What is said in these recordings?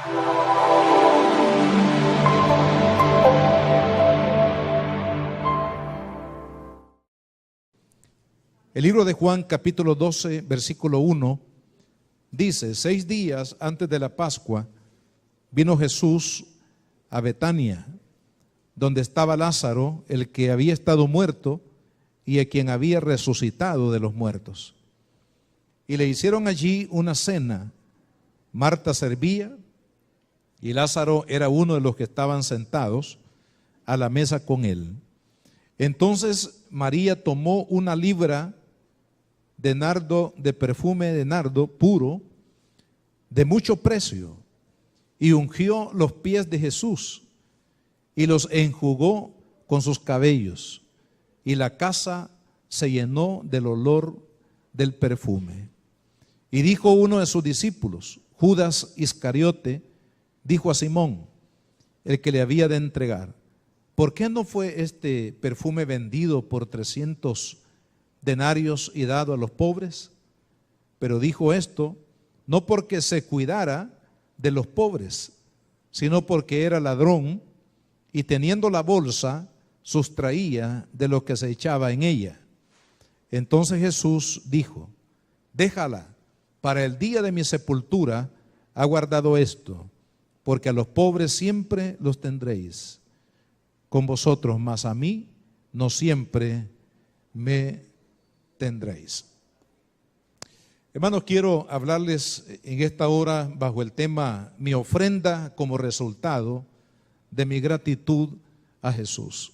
El libro de Juan, capítulo 12, versículo 1, dice: 6 días antes de la Pascua, vino Jesús a Betania, donde estaba Lázaro, el que había estado muerto y a quien había resucitado de los muertos. Y le hicieron allí una cena. Marta servía y Lázaro era uno de los que estaban sentados a la mesa con él. Entonces María tomó una libra de nardo, de perfume de nardo puro, de mucho precio, y ungió los pies de Jesús y los enjugó con sus cabellos, y la casa se llenó del olor del perfume. Y dijo uno de sus discípulos, Judas Iscariote, dijo a Simón, el que le había de entregar: ¿por qué no fue este perfume vendido por 300 denarios y dado a los pobres? Pero dijo esto no porque se cuidara de los pobres, sino porque era ladrón y teniendo la bolsa sustraía de lo que se echaba en ella. Entonces Jesús dijo: déjala, para el día de mi sepultura ha guardado esto, porque a los pobres siempre los tendréis con vosotros, mas a mí no siempre me tendréis. Hermanos, quiero hablarles en esta hora bajo el tema mi ofrenda como resultado de mi gratitud a Jesús.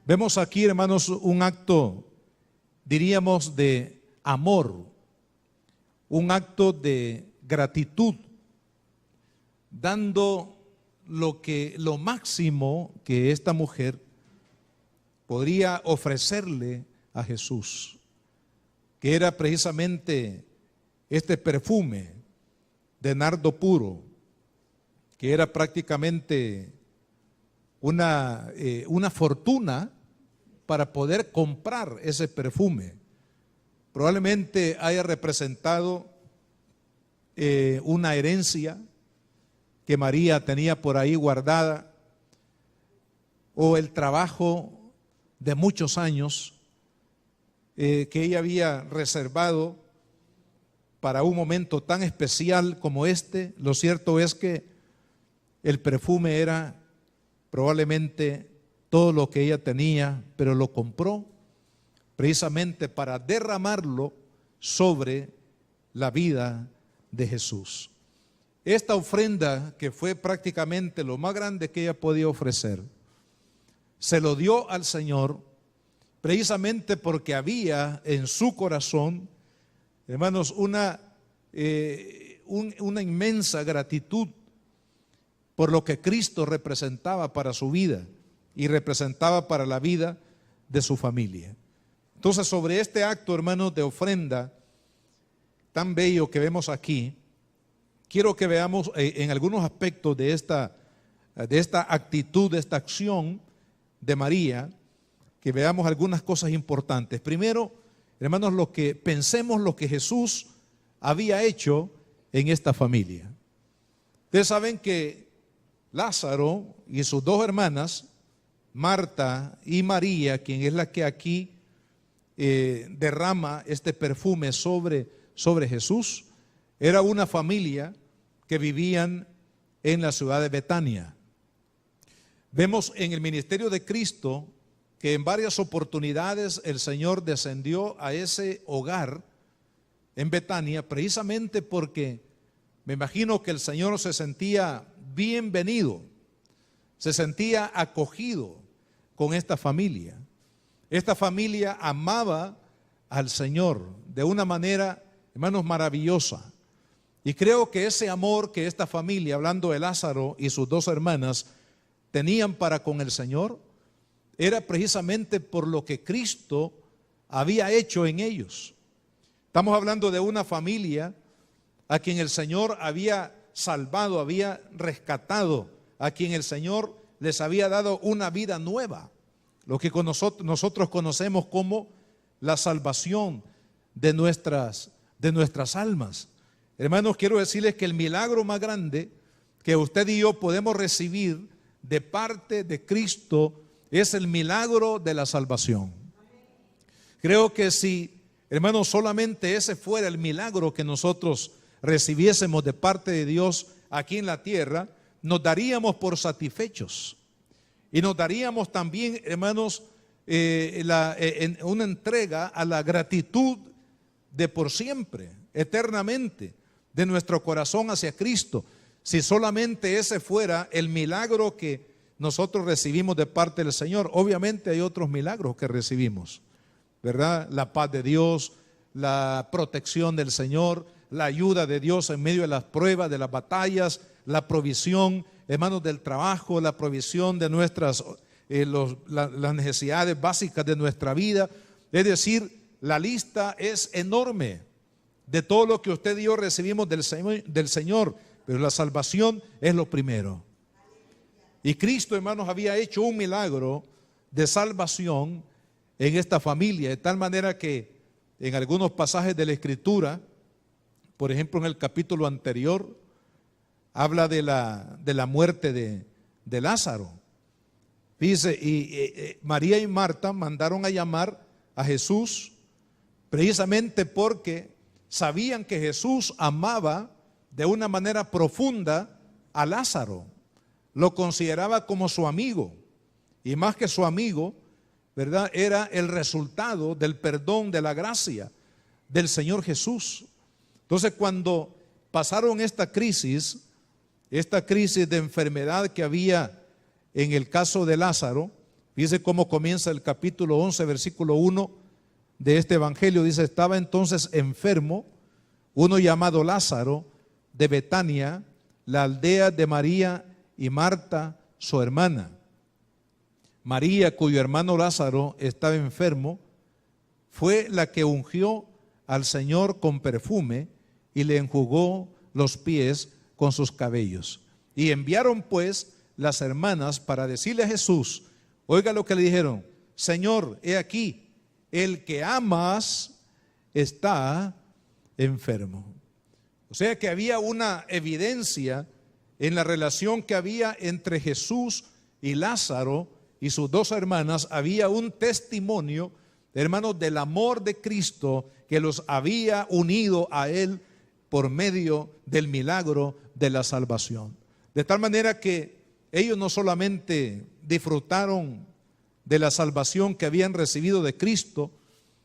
Vemos aquí, hermanos, un acto, diríamos, de amor, un acto de gratitud, dando lo máximo que esta mujer podría ofrecerle a Jesús, que era precisamente este perfume de nardo puro, que era prácticamente una fortuna para poder comprar ese perfume. Probablemente haya representado una herencia que María tenía por ahí guardada, o el trabajo de muchos años que ella había reservado para un momento tan especial como este. Lo cierto es que el perfume era probablemente todo lo que ella tenía, pero lo compró precisamente para derramarlo sobre la vida de Jesús. Esta ofrenda, que fue prácticamente lo más grande que ella podía ofrecer, se lo dio al Señor precisamente porque había en su corazón, hermanos, una inmensa gratitud por lo que Cristo representaba para su vida y representaba para la vida de su familia. Entonces, sobre este acto, hermanos, de ofrenda tan bello que vemos aquí, quiero que veamos en algunos aspectos de esta actitud, de esta acción de María, que veamos algunas cosas importantes. Primero, hermanos, pensemos lo que Jesús había hecho en esta familia. Ustedes saben que Lázaro y sus 2 hermanas, Marta y María, quien es la que aquí derrama este perfume sobre Jesús, era una familia que vivían en la ciudad de Betania. Vemos en el ministerio de Cristo que en varias oportunidades el Señor descendió a ese hogar en Betania, precisamente porque me imagino que el Señor se sentía bienvenido, se sentía acogido con esta familia. Esta familia amaba al Señor de una manera, hermanos, maravillosa. Y creo que ese amor que esta familia, hablando de Lázaro y sus 2 hermanas, tenían para con el Señor, era precisamente por lo que Cristo había hecho en ellos. Estamos hablando de una familia a quien el Señor había salvado, había rescatado, a quien el Señor les había dado una vida nueva, lo que nosotros conocemos como la salvación de nuestras almas. Hermanos, quiero decirles que el milagro más grande que usted y yo podemos recibir de parte de Cristo es el milagro de la salvación. Creo que si, hermanos, solamente ese fuera el milagro que nosotros recibiésemos de parte de Dios aquí en la tierra, nos daríamos por satisfechos y nos daríamos también, hermanos, una entrega a la gratitud de por siempre, eternamente, de nuestro corazón hacia Cristo. Si solamente ese fuera el milagro que nosotros recibimos de parte del Señor. Obviamente hay otros milagros que recibimos, ¿verdad? La paz de Dios, la protección del Señor, la ayuda de Dios en medio de las pruebas, de las batallas, la provisión, hermanos, del trabajo, la provisión de nuestras las necesidades básicas de nuestra vida. Es decir, la lista es enorme de todo lo que usted y yo recibimos del Señor, pero la salvación es lo primero. Y Cristo, hermanos, había hecho un milagro de salvación en esta familia, de tal manera que en algunos pasajes de la Escritura, por ejemplo en el capítulo anterior, habla de la muerte de Lázaro. Dice, y María y Marta mandaron a llamar a Jesús precisamente porque sabían que Jesús amaba de una manera profunda a Lázaro. Lo consideraba como su amigo, y más que su amigo, ¿verdad? Era el resultado del perdón, de la gracia del Señor Jesús. Entonces, cuando pasaron esta crisis de enfermedad que había en el caso de Lázaro, dice cómo comienza el capítulo 11, versículo 1 de este evangelio. Dice, estaba entonces enfermo uno llamado Lázaro de Betania, la aldea de María y Marta, su hermana. María, cuyo hermano Lázaro estaba enfermo, fue la que ungió al Señor con perfume y le enjugó los pies con sus cabellos. Y enviaron pues las hermanas para decirle a Jesús, oiga lo que le dijeron, Señor, he aquí, el que amas está enfermo. O sea que había una evidencia en la relación que había entre Jesús y Lázaro y sus dos hermanas. Había un testimonio, hermanos, del amor de Cristo que los había unido a Él por medio del milagro de la salvación. De tal manera que ellos no solamente disfrutaron de la salvación que habían recibido de Cristo,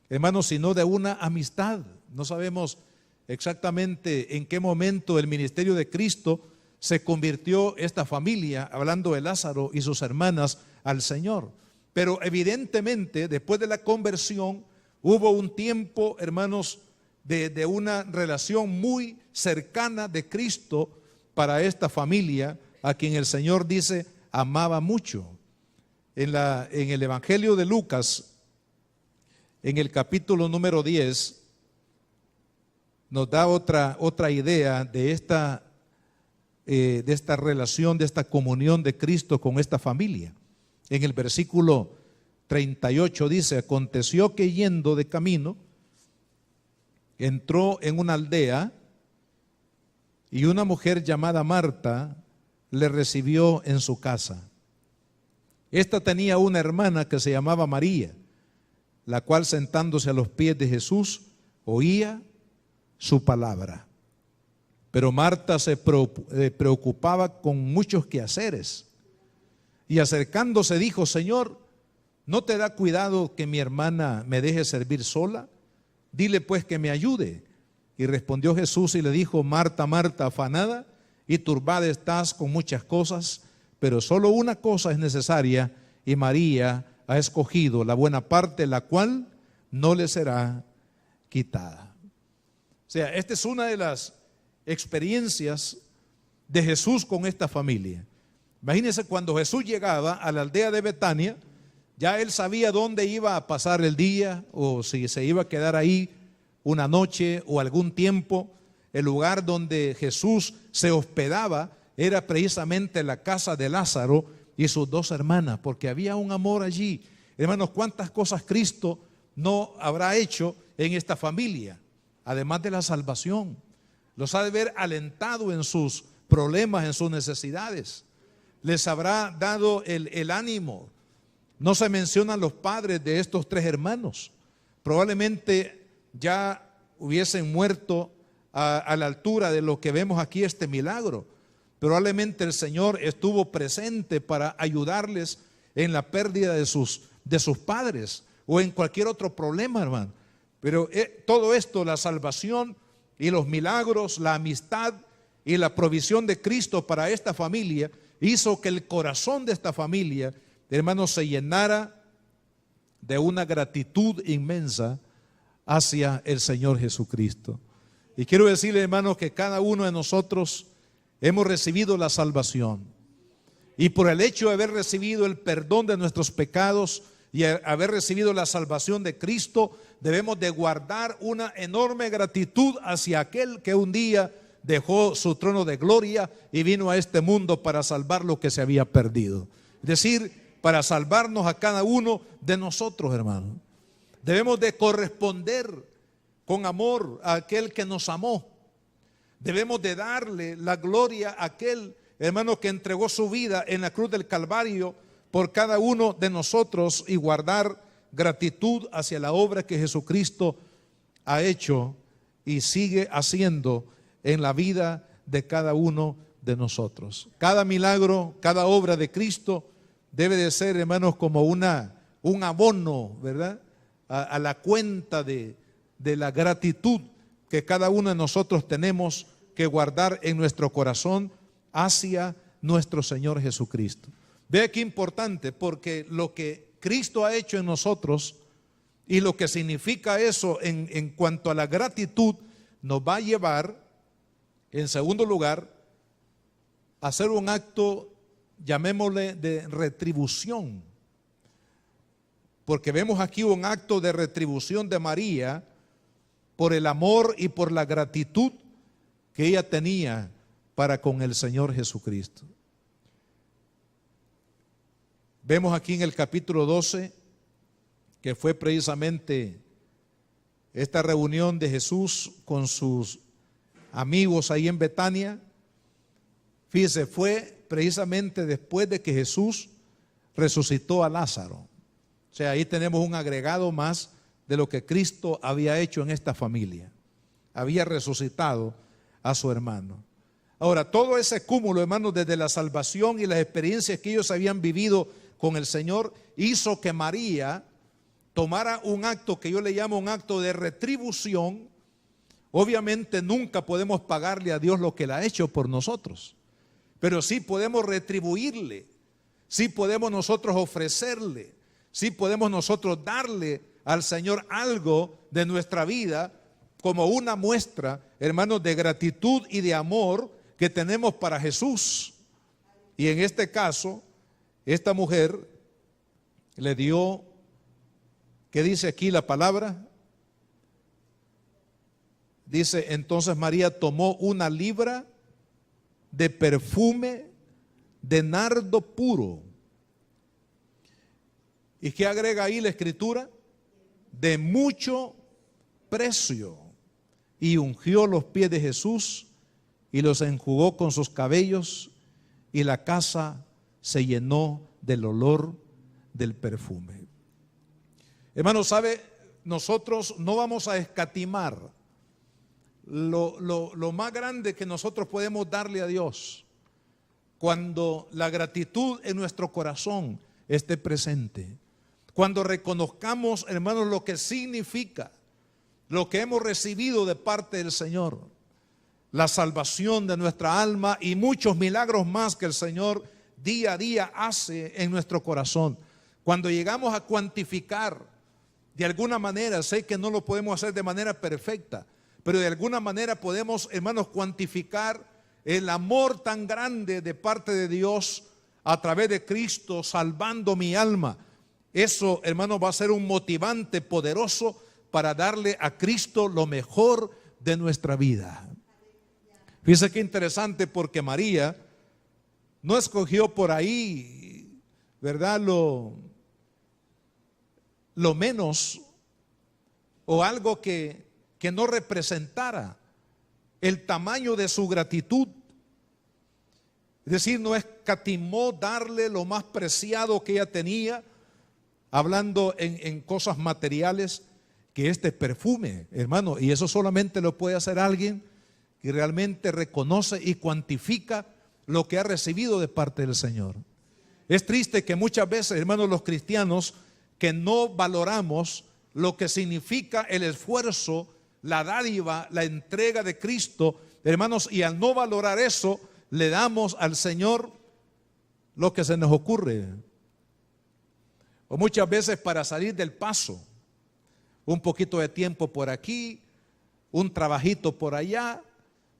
hermanos, sino de una amistad. No sabemos exactamente en qué momento el ministerio de Cristo se convirtió esta familia, hablando de Lázaro y sus hermanas, al Señor. Pero evidentemente, después de la conversión, hubo un tiempo, hermanos, de una relación muy cercana de Cristo para esta familia, a quien el Señor dice amaba mucho. En el Evangelio de Lucas, en el capítulo número 10, nos da otra idea de esta relación, de esta comunión de Cristo con esta familia. En el versículo 38 dice, aconteció que yendo de camino, entró en una aldea y una mujer llamada Marta le recibió en su casa. Esta tenía una hermana que se llamaba María, la cual sentándose a los pies de Jesús oía su palabra. Pero Marta se preocupaba con muchos quehaceres y acercándose dijo, Señor, ¿no te da cuidado que mi hermana me deje servir sola? Dile pues que me ayude. Y respondió Jesús y le dijo, Marta, Marta, afanada y turbada estás con muchas cosas, pero solo una cosa es necesaria y María ha escogido la buena parte, la cual no le será quitada. O sea, esta es una de las experiencias de Jesús con esta familia. Imagínense cuando Jesús llegaba a la aldea de Betania, ya él sabía dónde iba a pasar el día o si se iba a quedar ahí una noche o algún tiempo. El lugar donde Jesús se hospedaba era precisamente la casa de Lázaro y sus dos hermanas, porque había un amor allí. Hermanos, cuántas cosas Cristo no habrá hecho en esta familia, además de la salvación. Los ha de haber alentado en sus problemas, en sus necesidades. Les habrá dado el ánimo. No se mencionan los padres de estos tres hermanos. Probablemente ya hubiesen muerto a la altura de lo que vemos aquí, este milagro. Probablemente el Señor estuvo presente para ayudarles en la pérdida de sus padres o en cualquier otro problema, hermano. Pero todo esto, la salvación y los milagros, la amistad y la provisión de Cristo para esta familia, hizo que el corazón de esta familia, hermanos, se llenara de una gratitud inmensa hacia el Señor Jesucristo. Y quiero decirle, hermanos, que cada uno de nosotros hemos recibido la salvación. Y por el hecho de haber recibido el perdón de nuestros pecados y haber recibido la salvación de Cristo, debemos de guardar una enorme gratitud hacia aquel que un día dejó su trono de gloria y vino a este mundo para salvar lo que se había perdido. Es decir, para salvarnos a cada uno de nosotros, hermanos. Debemos de corresponder con amor a aquel que nos amó. Debemos de darle la gloria a aquel, hermano, que entregó su vida en la cruz del Calvario por cada uno de nosotros y guardar gratitud hacia la obra que Jesucristo ha hecho y sigue haciendo en la vida de cada uno de nosotros. Cada milagro, cada obra de Cristo debe de ser, hermanos, como un abono, ¿verdad?, a la cuenta de la gratitud que cada uno de nosotros tenemos que guardar en nuestro corazón hacia nuestro Señor Jesucristo. Vea qué importante, porque lo que Cristo ha hecho en nosotros y lo que significa eso en cuanto a la gratitud, nos va a llevar, en segundo lugar, a hacer un acto, llamémosle, de retribución. Porque vemos aquí un acto de retribución de María por el amor y por la gratitud que ella tenía para con el Señor Jesucristo. Vemos aquí en el capítulo 12 que fue precisamente esta reunión de Jesús con sus amigos ahí en Betania. Fíjese, fue precisamente después de que Jesús resucitó a Lázaro. O sea, ahí tenemos un agregado más de lo que Cristo había hecho en esta familia. Había resucitado a su hermano. Ahora, todo ese cúmulo, hermanos, desde la salvación y las experiencias que ellos habían vivido con el Señor, hizo que María tomara un acto que yo le llamo un acto de retribución. Obviamente nunca podemos pagarle a Dios lo que Él ha hecho por nosotros, pero sí podemos retribuirle, sí podemos nosotros ofrecerle, sí podemos nosotros darle al Señor algo de nuestra vida como una muestra, hermanos, de gratitud y de amor que tenemos para Jesús. Y en este caso, esta mujer le dio, ¿qué dice aquí la palabra? Dice, entonces María tomó una libra de perfume de nardo puro. ¿Y qué agrega ahí la Escritura? De mucho precio. Y ungió los pies de Jesús y los enjugó con sus cabellos, y la casa se llenó del olor del perfume. Hermano, ¿sabe? Nosotros no vamos a escatimar lo más grande que nosotros podemos darle a Dios cuando la gratitud en nuestro corazón esté presente. Cuando reconozcamos, hermanos, lo que significa lo que hemos recibido de parte del Señor, la salvación de nuestra alma y muchos milagros más que el Señor día a día hace en nuestro corazón. Cuando llegamos a cuantificar de alguna manera, sé que no lo podemos hacer de manera perfecta, pero de alguna manera podemos, hermanos, cuantificar el amor tan grande de parte de Dios a través de Cristo salvando mi alma. Eso, hermanos, va a ser un motivante poderoso para darle a Cristo lo mejor de nuestra vida. Fíjense qué interesante, porque María no escogió por ahí, ¿verdad?, lo menos o algo que no representara el tamaño de su gratitud. Es decir, no escatimó darle lo más preciado que ella tenía, hablando en cosas materiales, que este perfume, hermano. Y eso solamente lo puede hacer alguien que realmente reconoce y cuantifica lo que ha recibido de parte del Señor. Es triste que muchas veces, hermanos, los cristianos, que no valoramos lo que significa el esfuerzo, la dádiva, la entrega de Cristo, hermanos, y al no valorar eso, le damos al Señor lo que se nos ocurre. O muchas veces para salir del paso, un poquito de tiempo por aquí, un trabajito por allá,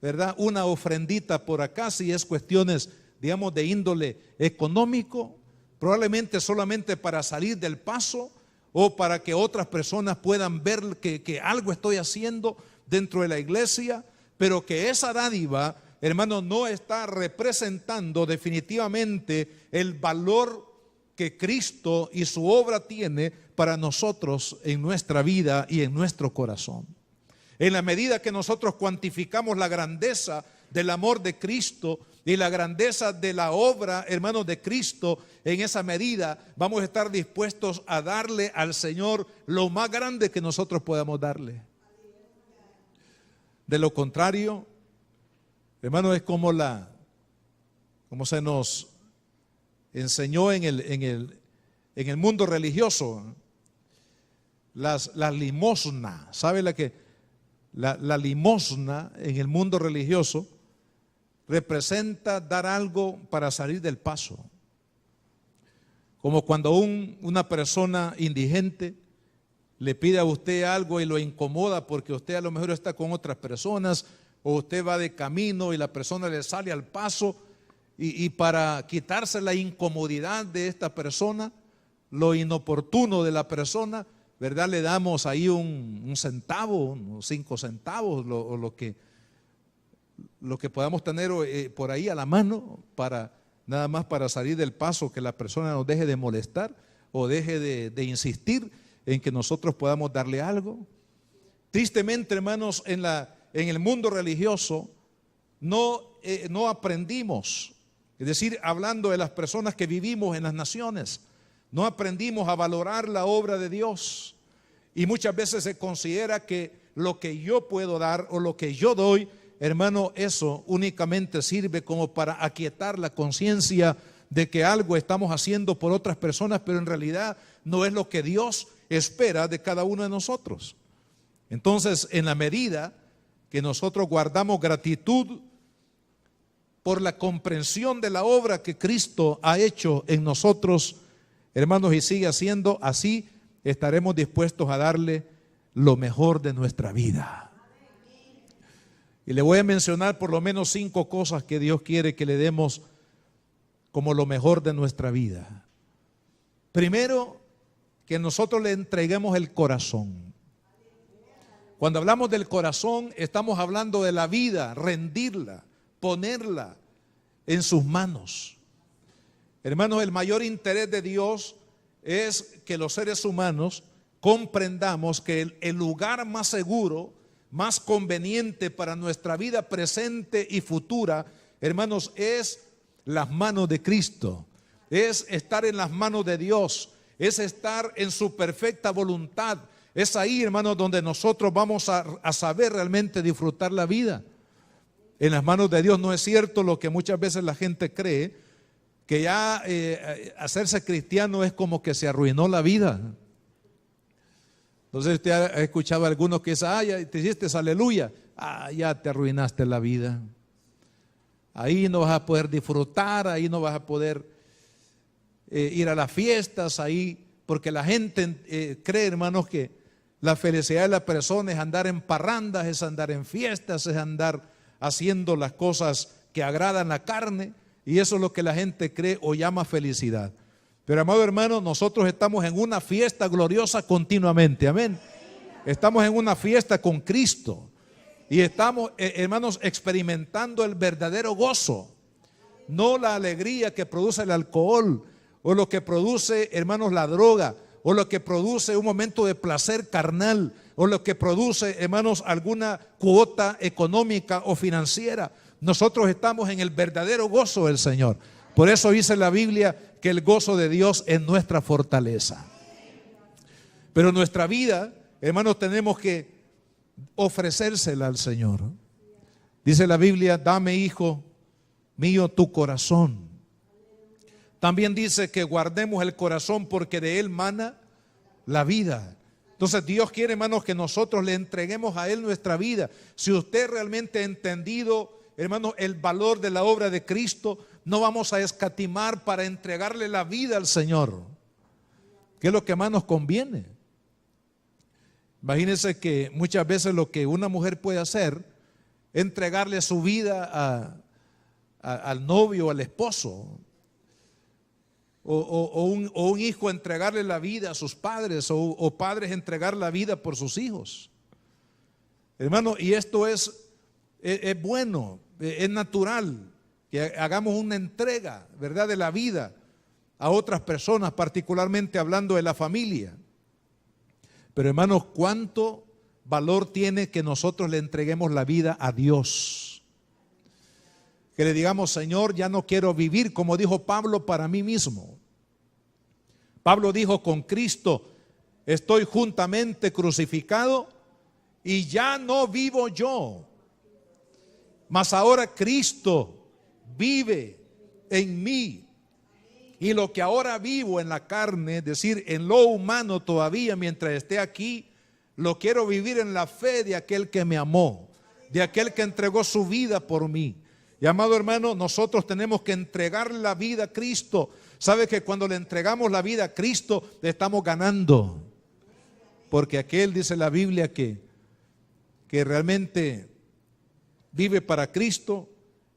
¿verdad? Una ofrendita por acá, si es cuestiones, digamos, de índole económico, probablemente solamente para salir del paso o para que otras personas puedan ver que algo estoy haciendo dentro de la iglesia, pero que esa dádiva, hermano, no está representando definitivamente el valor que Cristo y su obra tiene para nosotros en nuestra vida y en nuestro corazón. En la medida que nosotros cuantificamos la grandeza del amor de Cristo y la grandeza de la obra, hermanos, de Cristo, en esa medida vamos a estar dispuestos a darle al Señor lo más grande que nosotros podamos darle. De lo contrario, hermano, es como se nos enseñó en el mundo religioso, las limosna. ¿Sabe la limosna en el mundo religioso representa dar algo para salir del paso? Como cuando una persona indigente le pide a usted algo y lo incomoda porque usted a lo mejor está con otras personas, o usted va de camino y la persona le sale al paso, y para quitarse la incomodidad de esta persona, lo inoportuno de la persona, ¿verdad? Le damos ahí un centavo, unos 5 centavos, o lo que podamos tener por ahí a la mano, para nada más para salir del paso, que la persona nos deje de molestar o deje de insistir en que nosotros podamos darle algo. Tristemente, hermanos, en el mundo religioso no aprendimos, es decir, hablando de las personas que vivimos en las naciones, no aprendimos a valorar la obra de Dios. Y muchas veces se considera que lo que yo puedo dar o lo que yo doy, hermano, eso únicamente sirve como para aquietar la conciencia de que algo estamos haciendo por otras personas, pero en realidad no es lo que Dios espera de cada uno de nosotros. Entonces, en la medida que nosotros guardamos gratitud por la comprensión de la obra que Cristo ha hecho en nosotros, hermanos, y sigue haciendo, así estaremos dispuestos a darle lo mejor de nuestra vida. Y le voy a mencionar por lo menos 5 cosas que Dios quiere que le demos como lo mejor de nuestra vida. Primero, que nosotros le entreguemos el corazón. Cuando hablamos del corazón, estamos hablando de la vida, rendirla, ponerla en sus manos. Hermanos, el mayor interés de Dios es que los seres humanos comprendamos que el lugar más seguro, más conveniente para nuestra vida presente y futura, hermanos, es las manos de Cristo, es estar en las manos de Dios, es estar en su perfecta voluntad. Es ahí, hermanos, donde nosotros vamos a saber realmente disfrutar la vida. En las manos de Dios. No es cierto lo que muchas veces la gente cree, que ya hacerse cristiano es como que se arruinó la vida. Entonces usted ha escuchado a algunos que dicen, ya te hiciste aleluya, ya te arruinaste la vida. Ahí no vas a poder disfrutar, ahí no vas a poder ir a las fiestas, ahí, porque la gente cree, hermanos, que la felicidad de la persona es andar en parrandas, es andar en fiestas, es andar haciendo las cosas que agradan la carne, y eso es lo que la gente cree o llama felicidad. Pero, amado hermano, nosotros estamos en una fiesta gloriosa continuamente, amén. Estamos en una fiesta con Cristo y estamos, hermanos, experimentando el verdadero gozo, no la alegría que produce el alcohol o lo que produce, hermanos, la droga, o lo que produce un momento de placer carnal, o lo que produce, hermanos, alguna cuota económica o financiera. nosotros estamos en el verdadero gozo del Señor. Por eso dice la Biblia que el gozo de Dios es nuestra fortaleza. Pero nuestra vida, hermanos, tenemos que ofrecérsela al Señor. Dice la Biblia, dame, hijo mío, tu corazón. También dice que guardemos el corazón porque de él mana la vida. Entonces Dios quiere, hermanos, que nosotros le entreguemos a él nuestra vida. Si usted realmente ha entendido, hermanos, el valor de la obra de Cristo, no vamos a escatimar para entregarle la vida al Señor, que es lo que más nos conviene. Imagínense que muchas veces lo que una mujer puede hacer es entregarle su vida al novio, al esposo, o un hijo entregarle la vida a sus padres, o padres entregar la vida por sus hijos. Hermano, y esto es bueno, es natural que hagamos una entrega, ¿verdad?, de la vida a otras personas, particularmente hablando de la familia. Pero hermanos, ¿cuánto valor tiene que nosotros le entreguemos la vida a Dios? Que le digamos, Señor, ya no quiero vivir, como dijo Pablo, para mí mismo. Pablo dijo, con Cristo estoy juntamente crucificado y ya no vivo yo, mas ahora Cristo vive en mí. Y lo que ahora vivo en la carne, es decir, en lo humano todavía mientras esté aquí, lo quiero vivir en la fe de aquel que me amó, de aquel que entregó su vida por mí. Y amado hermano, nosotros tenemos que entregarle la vida a Cristo. ¿Sabe que cuando le entregamos la vida a Cristo, le estamos ganando? Porque aquel, dice la Biblia, que realmente vive para Cristo,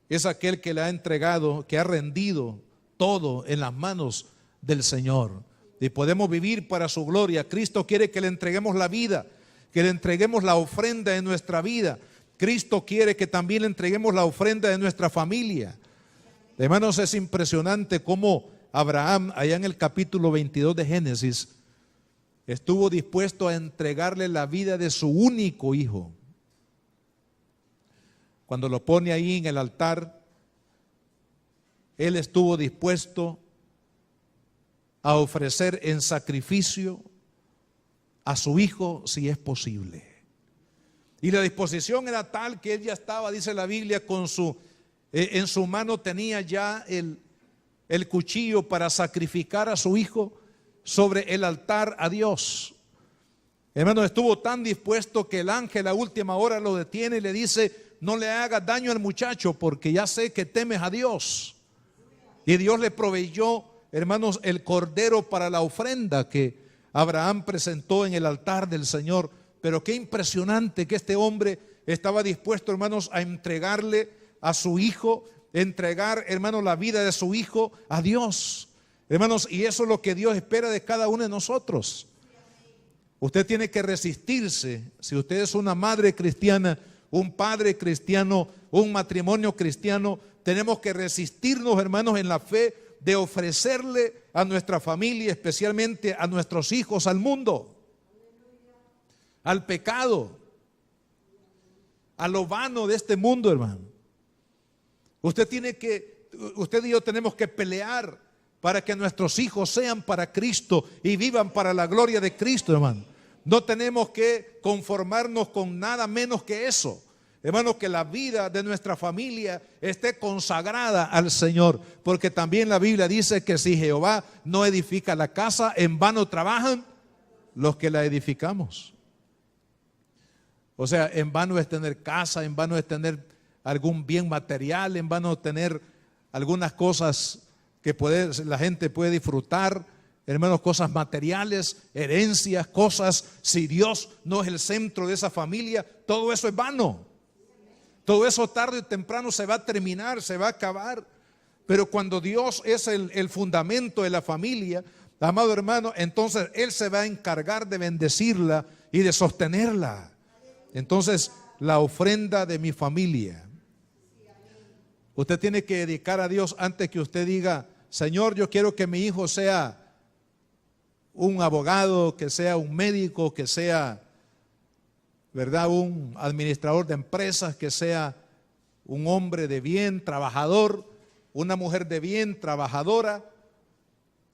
es aquel que le ha entregado, que ha rendido todo en las manos del Señor. Y podemos vivir para su gloria. Cristo quiere que le entreguemos la vida, que le entreguemos la ofrenda de nuestra vida. Cristo quiere que también le entreguemos la ofrenda de nuestra familia. Hermanos, es impresionante cómo Abraham, allá en el capítulo 22 de Génesis, estuvo dispuesto a entregarle la vida de su único hijo. Cuando lo pone ahí en el altar, él estuvo dispuesto a ofrecer en sacrificio a su hijo si es posible. Y la disposición era tal que él ya estaba, dice la Biblia, en su mano tenía ya el cuchillo para sacrificar a su hijo sobre el altar a Dios. Hermano, estuvo tan dispuesto que el ángel a última hora lo detiene y le dice, no le hagas daño al muchacho porque ya sé que temes a Dios. Y Dios le proveyó, hermanos, el cordero para la ofrenda que Abraham presentó en el altar del Señor. Pero qué impresionante que este hombre estaba dispuesto, hermanos, a entregarle a su hijo, entregar, hermanos, la vida de su hijo a Dios. Hermanos, y eso es lo que Dios espera de cada uno de nosotros. Usted tiene que resistirse. Si usted es una madre cristiana, un padre cristiano, un matrimonio cristiano, tenemos que resistirnos, hermanos, en la fe de ofrecerle a nuestra familia, especialmente a nuestros hijos, al mundo, al pecado, a lo vano de este mundo, hermano. Usted y yo tenemos que pelear para que nuestros hijos sean para Cristo y vivan para la gloria de Cristo, hermano. No tenemos que conformarnos con nada menos que eso. Hermano, que la vida de nuestra familia esté consagrada al Señor, porque también la Biblia dice que si Jehová no edifica la casa, en vano trabajan los que la edificamos. O sea, en vano es tener casa, en vano es tener algún bien material, en vano tener algunas cosas que la gente puede disfrutar, hermanos, cosas materiales, herencias, cosas. Si Dios no es el centro de esa familia, todo eso es vano. Todo eso tarde o temprano se va a terminar, se va a acabar. Pero cuando Dios es el fundamento de la familia, amado hermano, entonces Él se va a encargar de bendecirla y de sostenerla. Entonces, la ofrenda de mi familia. Usted tiene que dedicar a Dios antes que usted diga, Señor, yo quiero que mi hijo sea un abogado, que sea un médico, que sea, ¿verdad?, un administrador de empresas, que sea un hombre de bien, trabajador, una mujer de bien, trabajadora.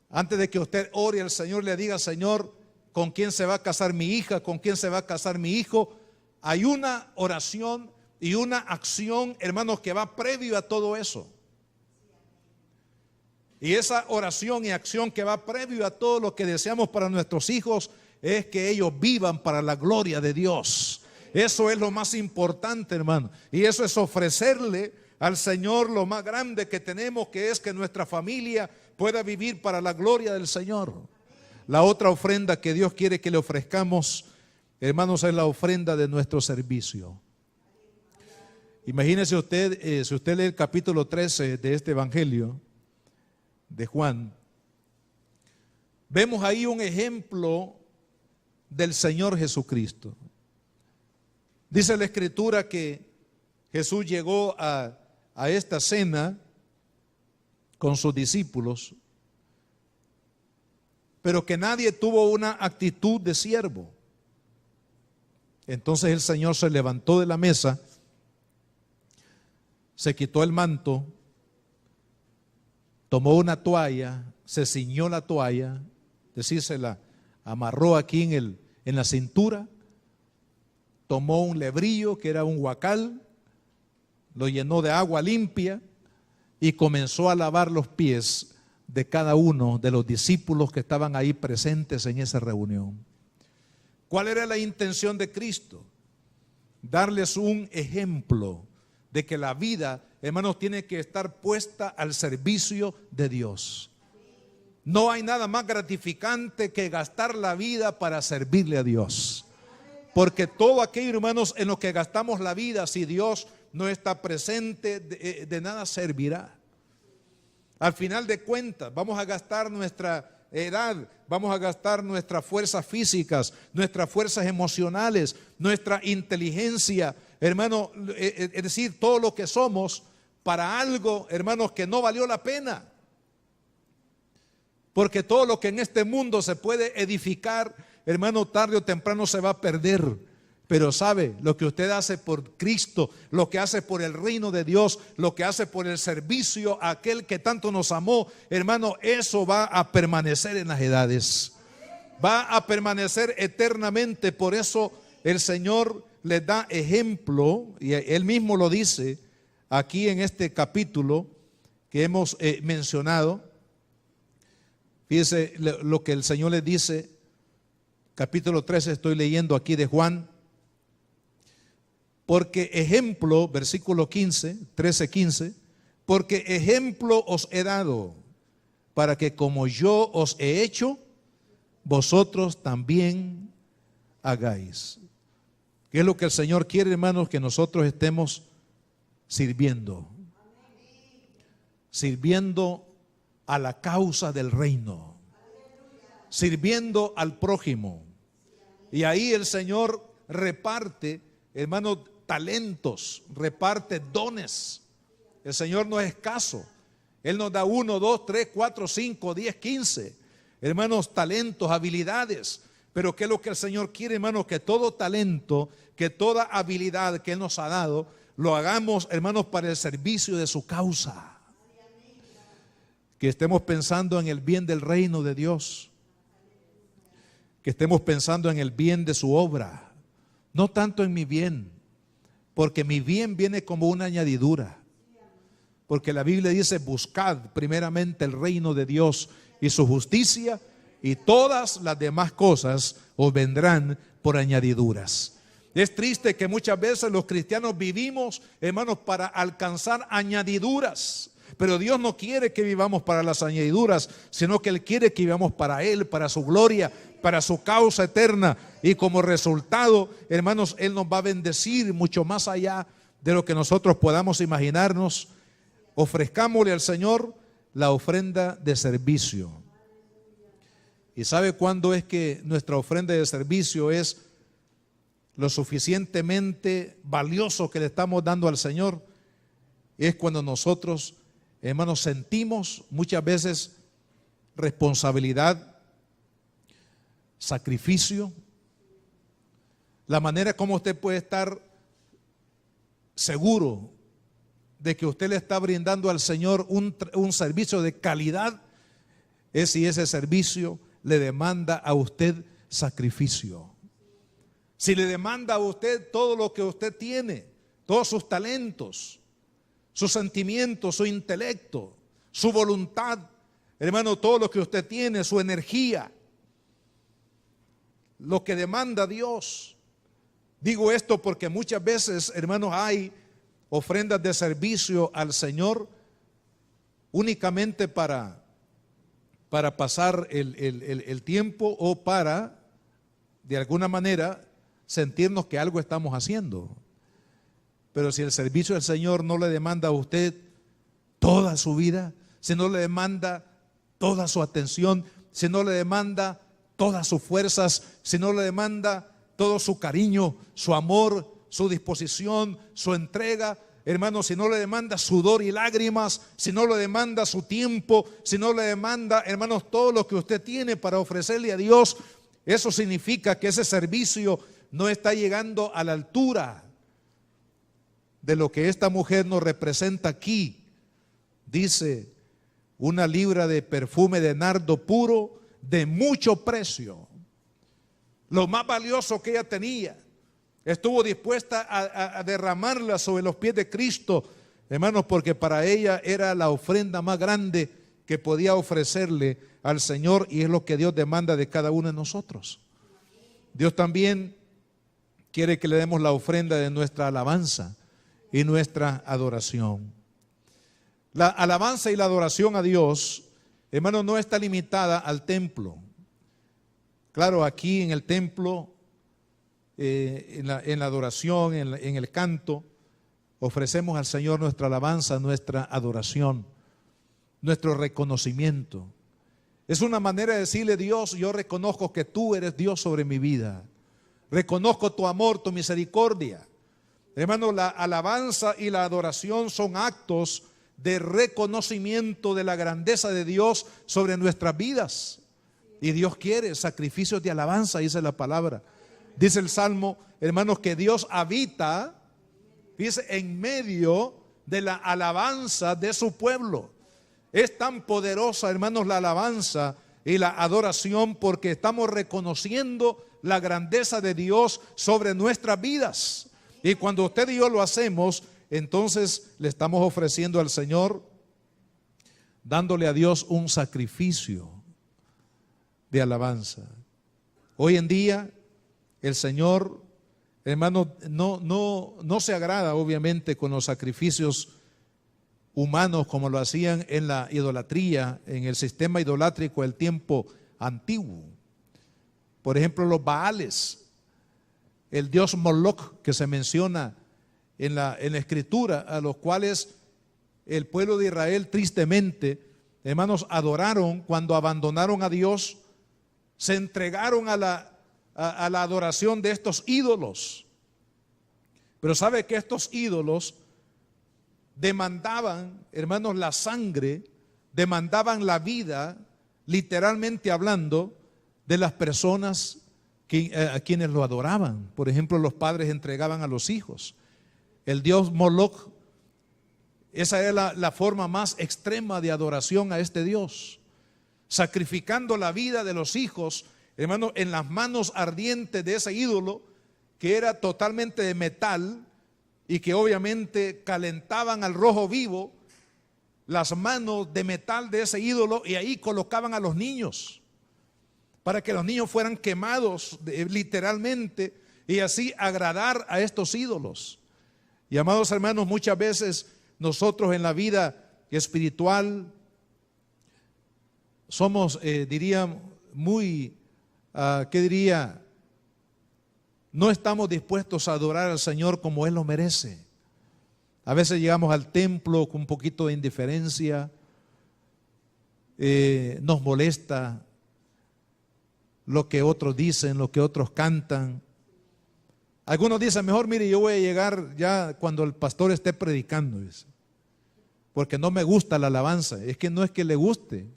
Antes de que usted ore al Señor, le diga: Señor, ¿con quién se va a casar mi hija? ¿Con quién se va a casar mi hijo? Hay una oración y una acción, hermanos, que va previo a todo eso. Y esa oración y acción que va previo a todo lo que deseamos para nuestros hijos es que ellos vivan para la gloria de Dios. Eso es lo más importante, hermano. Y eso es ofrecerle al Señor lo más grande que tenemos, que es que nuestra familia pueda vivir para la gloria del Señor. La otra ofrenda que Dios quiere que le ofrezcamos, hermanos, es la ofrenda de nuestro servicio. Imagínese usted, si usted lee el capítulo 13 de este evangelio de Juan, vemos ahí un ejemplo del Señor Jesucristo. Dice la Escritura que Jesús llegó a esta cena con sus discípulos, pero que nadie tuvo una actitud de siervo. Entonces el Señor se levantó de la mesa, se quitó el manto, tomó una toalla, se ciñó la toalla, es decir, se la amarró aquí en la cintura, tomó un lebrillo que era un huacal, lo llenó de agua limpia y comenzó a lavar los pies de cada uno de los discípulos que estaban ahí presentes en esa reunión. ¿Cuál era la intención de Cristo? Darles un ejemplo de que la vida, hermanos, tiene que estar puesta al servicio de Dios. No hay nada más gratificante que gastar la vida para servirle a Dios. Porque todo aquello, hermanos, en lo que gastamos la vida, si Dios no está presente, de nada servirá. Al final de cuentas, vamos a gastar nuestra edad, vamos a gastar nuestras fuerzas físicas, nuestras fuerzas emocionales, nuestra inteligencia, hermano, es decir, todo lo que somos para algo, hermanos, que no valió la pena. Porque todo lo que en este mundo se puede edificar, hermano, tarde o temprano se va a perder. Pero sabe, lo que usted hace por Cristo, lo que hace por el reino de Dios, lo que hace por el servicio a aquel que tanto nos amó, hermano, eso va a permanecer en las edades. Va a permanecer eternamente. Por eso el Señor les da ejemplo, y Él mismo lo dice aquí en este capítulo que hemos mencionado. Fíjese lo que el Señor les dice, capítulo 13, estoy leyendo aquí de Juan. Porque ejemplo, versículo 15, 13:15, porque ejemplo os he dado, para que como yo os he hecho, vosotros también hagáis. ¿Qué es lo que el Señor quiere, hermanos? Que nosotros estemos sirviendo. Sirviendo a la causa del reino. Sirviendo al prójimo. Y ahí el Señor reparte, hermanos, talentos, reparte dones. El Señor no es escaso. Él nos da 1, 2, 3, 4, 5, 10, 15, hermanos, talentos, habilidades. Pero ¿qué es lo que el Señor quiere, hermanos? Que todo talento, que toda habilidad que Él nos ha dado, lo hagamos, hermanos, para el servicio de su causa. Que estemos pensando en el bien del reino de Dios. Que estemos pensando en el bien de su obra. No tanto en mi bien, porque mi bien viene como una añadidura. Porque la Biblia dice: buscad primeramente el reino de Dios y su justicia, y todas las demás cosas os vendrán por añadiduras. Es triste que muchas veces los cristianos vivimos, hermanos, para alcanzar añadiduras. Pero Dios no quiere que vivamos para las añadiduras, sino que Él quiere que vivamos para Él, para su gloria, para su causa eterna. Y como resultado, hermanos, Él nos va a bendecir mucho más allá de lo que nosotros podamos imaginarnos. Ofrezcámosle al Señor la ofrenda de servicio. ¿Y sabe cuándo es que nuestra ofrenda de servicio es lo suficientemente valioso que le estamos dando al Señor? Es cuando nosotros, hermanos, sentimos muchas veces responsabilidad, sacrificio, la manera como usted puede estar seguro de que usted le está brindando al Señor un servicio de calidad es si ese servicio le demanda a usted sacrificio. Si le demanda a usted todo lo que usted tiene, todos sus talentos, sus sentimientos, su intelecto, su voluntad, hermano, todo lo que usted tiene, su energía, lo que demanda Dios. Digo esto porque muchas veces, hermanos, hay ofrendas de servicio al Señor únicamente para pasar el tiempo o para, de alguna manera, sentirnos que algo estamos haciendo. Pero si el servicio del Señor no le demanda a usted toda su vida, si no le demanda toda su atención, si no le demanda todas sus fuerzas, si no le demanda todo su cariño, su amor, su disposición, su entrega, hermanos, si no le demanda sudor y lágrimas, si no le demanda su tiempo, si no le demanda, hermanos, todo lo que usted tiene para ofrecerle a Dios, eso significa que ese servicio no está llegando a la altura de lo que esta mujer nos representa aquí. Dice, 1 libra de perfume de nardo puro de mucho precio, lo más valioso que ella tenía. Estuvo dispuesta a derramarla sobre los pies de Cristo, hermanos, porque para ella era la ofrenda más grande que podía ofrecerle al Señor, y es lo que Dios demanda de cada uno de nosotros. Dios también quiere que le demos la ofrenda de nuestra alabanza y nuestra adoración. La alabanza y la adoración a Dios, hermanos, no está limitada al templo. Claro, aquí en el templo, en la adoración, en el canto, ofrecemos al Señor nuestra alabanza, nuestra adoración, nuestro reconocimiento. Es una manera de decirle: Dios, yo reconozco que tú eres Dios sobre mi vida. Reconozco tu amor, tu misericordia. Hermano, la alabanza y la adoración son actos de reconocimiento de la grandeza de Dios sobre nuestras vidas. Y Dios quiere sacrificios de alabanza, dice la palabra. Dice el Salmo, hermanos, que Dios habita, dice, en medio de la alabanza de su pueblo. Es tan poderosa, hermanos, la alabanza y la adoración, porque estamos reconociendo la grandeza de Dios sobre nuestras vidas. Y cuando usted y yo lo hacemos, entonces le estamos ofreciendo al Señor, dándole a Dios un sacrificio de alabanza. Hoy en día el Señor, hermano, no se agrada obviamente con los sacrificios humanos como lo hacían en la idolatría, en el sistema idolátrico del tiempo antiguo. Por ejemplo, los Baales, el dios Moloch que se menciona en la escritura, a los cuales el pueblo de Israel tristemente, hermanos, adoraron cuando abandonaron a Dios, se entregaron a la adoración de estos ídolos. Pero sabe que estos ídolos demandaban, hermanos, la sangre, demandaban la vida, literalmente hablando, de las personas a quienes lo adoraban. Por ejemplo, los padres entregaban a los hijos. El dios Moloch, esa era la forma más extrema de adoración a este dios, sacrificando la vida de los hijos, hermano, en las manos ardientes de ese ídolo, que era totalmente de metal y que obviamente calentaban al rojo vivo las manos de metal de ese ídolo, y ahí colocaban a los niños para que los niños fueran quemados literalmente, y así agradar a estos ídolos. Y amados hermanos, muchas veces nosotros en la vida espiritual somos, diría, muy, ¿qué diría? No estamos dispuestos a adorar al Señor como Él lo merece. A veces llegamos al templo con un poquito de indiferencia, nos molesta lo que otros dicen, lo que otros cantan. Algunos dicen: mejor, mire, yo voy a llegar ya cuando el pastor esté predicando, dice, porque no me gusta la alabanza. Es que no es que le guste,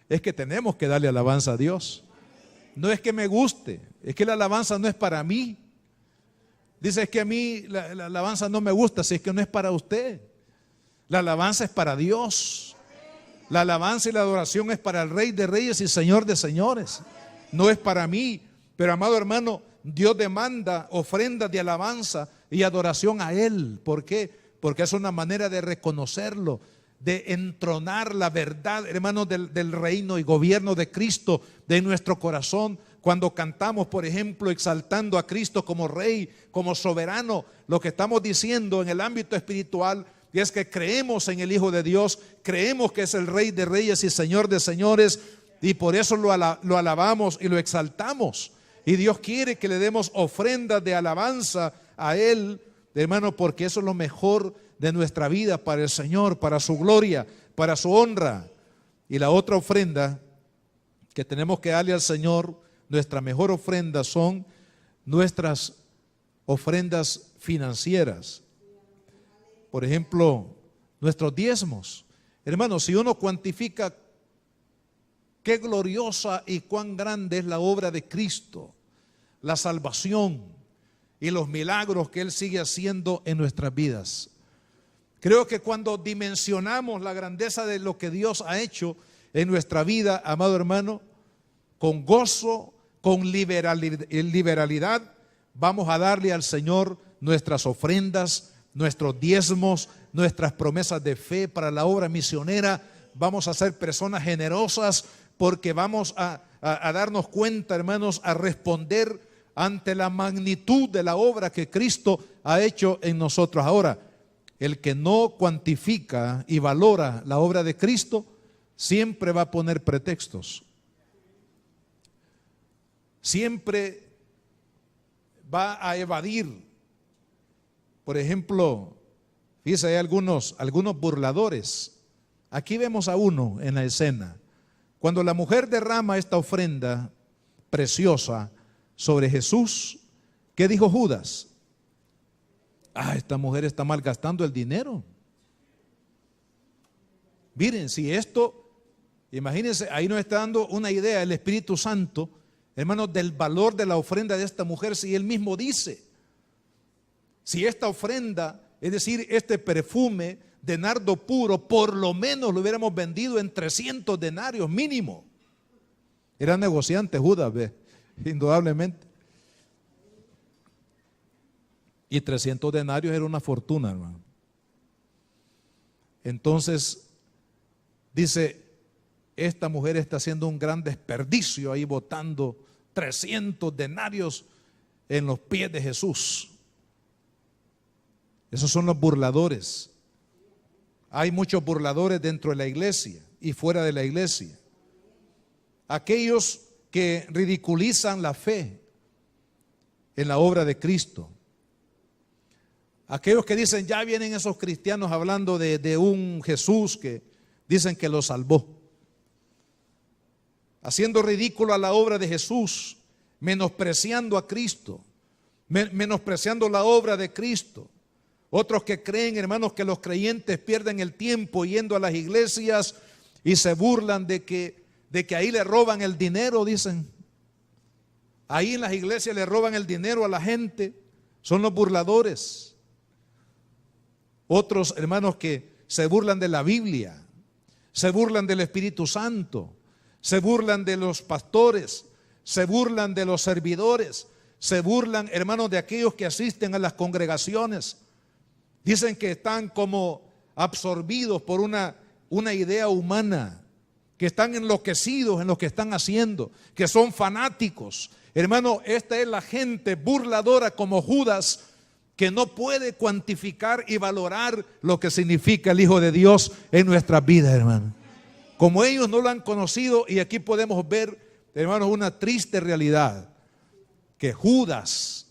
es que tenemos que darle alabanza a Dios. No es que me guste, es que la alabanza no es para mí. Dice: es que a mí la alabanza no me gusta, si es que no es para usted. La alabanza es para Dios. La alabanza y la adoración es para el Rey de Reyes y Señor de Señores. No es para mí. Pero amado hermano, Dios demanda ofrendas de alabanza y adoración a Él. ¿Por qué? Porque es una manera de reconocerlo, de entronar la verdad, hermanos, del reino y gobierno de Cristo de nuestro corazón. Cuando cantamos, por ejemplo, exaltando a Cristo como Rey, como soberano, lo que estamos diciendo en el ámbito espiritual es que creemos en el Hijo de Dios, creemos que es el Rey de Reyes y Señor de Señores, y por eso lo alabamos y lo exaltamos. Y Dios quiere que le demos ofrendas de alabanza a Él, hermano, porque eso es lo mejor de nuestra vida para el Señor, para su gloria, para su honra. Y la otra ofrenda que tenemos que darle al Señor, nuestra mejor ofrenda, son nuestras ofrendas financieras. Por ejemplo, nuestros diezmos. Hermanos, si uno cuantifica qué gloriosa y cuán grande es la obra de Cristo, la salvación y los milagros que Él sigue haciendo en nuestras vidas. Creo que cuando dimensionamos la grandeza de lo que Dios ha hecho en nuestra vida, amado hermano, con gozo, con liberalidad, vamos a darle al Señor nuestras ofrendas, nuestros diezmos, nuestras promesas de fe para la obra misionera. Vamos a ser personas generosas porque vamos a darnos cuenta, hermanos, a responder ante la magnitud de la obra que Cristo ha hecho en nosotros. Ahora, el que no cuantifica y valora la obra de Cristo siempre va a poner pretextos. Siempre va a evadir. Por ejemplo, fíjese, hay algunos burladores. Aquí vemos a uno en la escena. Cuando la mujer derrama esta ofrenda preciosa sobre Jesús, ¿qué dijo Judas? Esta mujer está malgastando el dinero. Miren, si esto, imagínense, ahí nos está dando una idea el Espíritu Santo, hermanos, del valor de la ofrenda de esta mujer. Si él mismo dice, si esta ofrenda, es decir, este perfume de nardo puro, por lo menos lo hubiéramos vendido en 300 denarios mínimo. Era negociante Judas, indudablemente. Y 300 denarios era una fortuna, hermano. Entonces, dice, esta mujer está haciendo un gran desperdicio ahí botando 300 denarios en los pies de Jesús. Esos son los burladores. Hay muchos burladores dentro de la iglesia y fuera de la iglesia. Aquellos que ridiculizan la fe en la obra de Cristo. Aquellos que dicen, ya vienen esos cristianos hablando de un Jesús que dicen que lo salvó. Haciendo ridículo a la obra de Jesús, menospreciando a Cristo, menospreciando la obra de Cristo. Otros que creen, hermanos, que los creyentes pierden el tiempo yendo a las iglesias y se burlan de que ahí le roban el dinero, dicen. Ahí en las iglesias le roban el dinero a la gente. Son los burladores. Otros, hermanos, que se burlan de la Biblia, se burlan del Espíritu Santo, se burlan de los pastores, se burlan de los servidores, se burlan, hermanos, de aquellos que asisten a las congregaciones. Dicen que están como absorbidos por una idea humana, que están enloquecidos en lo que están haciendo, que son fanáticos. Hermano, esta es la gente burladora como Judas, que no puede cuantificar y valorar lo que significa el Hijo de Dios en nuestras vidas, hermano. Como ellos no lo han conocido, y aquí podemos ver, hermanos, una triste realidad, que Judas,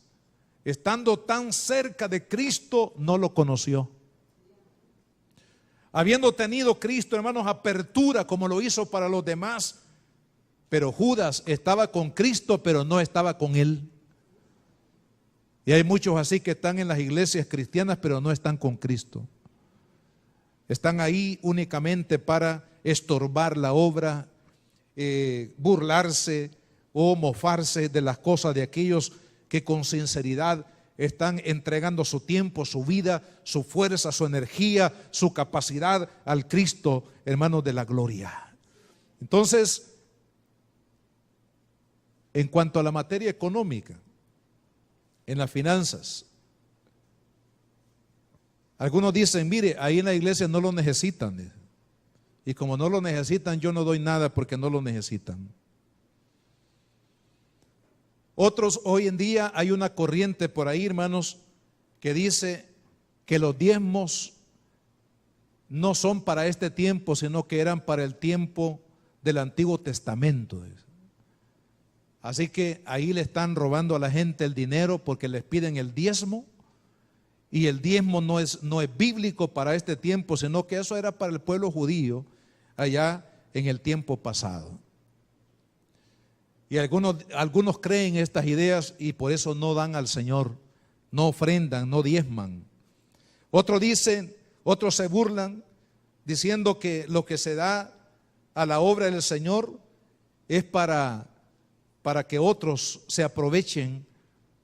estando tan cerca de Cristo, no lo conoció. Habiendo tenido Cristo, hermanos, apertura como lo hizo para los demás, pero Judas estaba con Cristo, pero no estaba con Él. Y hay muchos así que están en las iglesias cristianas, pero no están con Cristo. Están ahí únicamente para estorbar la obra, burlarse o mofarse de las cosas de aquellos que con sinceridad están entregando su tiempo, su vida, su fuerza, su energía, su capacidad al Cristo, hermanos de la gloria. Entonces, en cuanto a la materia económica, en las finanzas, algunos dicen, mire, ahí en la iglesia no lo necesitan. Y como no lo necesitan, yo no doy nada porque no lo necesitan. Otros, hoy en día hay una corriente por ahí, hermanos, que dice que los diezmos no son para este tiempo, sino que eran para el tiempo del Antiguo Testamento. Así que ahí le están robando a la gente el dinero porque les piden el diezmo, y el diezmo no es bíblico para este tiempo, sino que eso era para el pueblo judío allá en el tiempo pasado. Y algunos creen estas ideas y por eso no dan al Señor, no ofrendan, no diezman. Otros dicen, otros se burlan diciendo que lo que se da a la obra del Señor es para que otros se aprovechen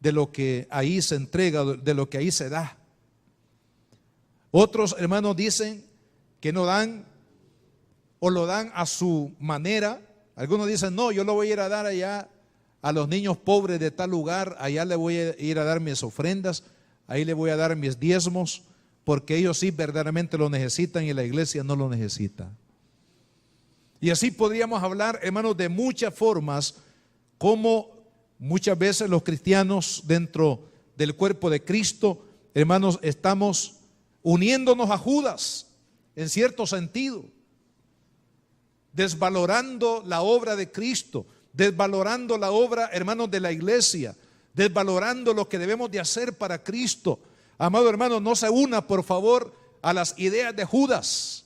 de lo que ahí se entrega, de lo que ahí se da. Otros hermanos dicen que no dan o lo dan a su manera. Algunos dicen, no, yo lo voy a ir a dar allá a los niños pobres de tal lugar, allá le voy a ir a dar mis ofrendas, ahí le voy a dar mis diezmos, porque ellos sí verdaderamente lo necesitan y la iglesia no lo necesita. Y así podríamos hablar, hermanos, de muchas formas, como muchas veces los cristianos dentro del cuerpo de Cristo, hermanos, estamos uniéndonos a Judas, en cierto sentido, desvalorando la obra de Cristo, desvalorando la obra, hermanos, de la iglesia, desvalorando lo que debemos de hacer para Cristo. Amado hermano, no se una, por favor, a las ideas de Judas,